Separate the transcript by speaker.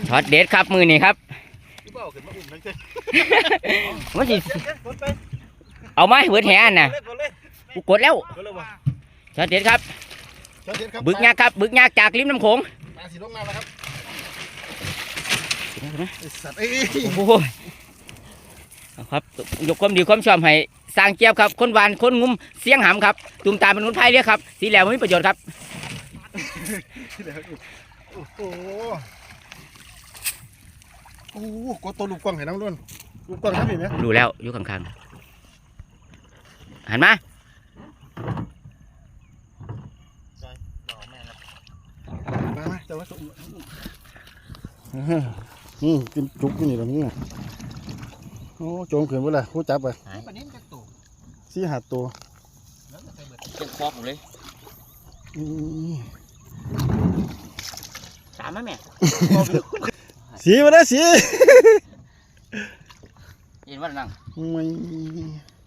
Speaker 1: ช็อตเด็ดครับมือนี่ครับว่าสิเอาไหมเบิดแหนน่ะกูกดแล้วช็อตเด็ดครับบึกยักษ์ครับบึกยักษ์จากริมน้ำโขง
Speaker 2: สีลงน้ำแล้วครับ
Speaker 1: โอ้โหครับยกความดีความชอบให้สร้างเจี๊ยบครับคนหวานคนงุ้มเสียงหำครับตุ่มตาเป็นคนไทยเรียกครับสีแหลมไม่มีประโยชน์ครับ
Speaker 2: โอ้โหโอ้โหกดตัวลูกกล้องให้น้ำล้วนลูกกล้องทำเห็นไหม
Speaker 1: ดูแล้วอยู่ข้างๆหันมา
Speaker 2: มาจะว่ากินจุกนี่ตรงนี้โอ้โจมขืนเวลาคู่จับไปสี่หาตัว
Speaker 1: เจ็บคอผมเลยสามไหมแม่
Speaker 2: สีมาได้สี
Speaker 1: เห็นว่านั่ง
Speaker 2: ไม่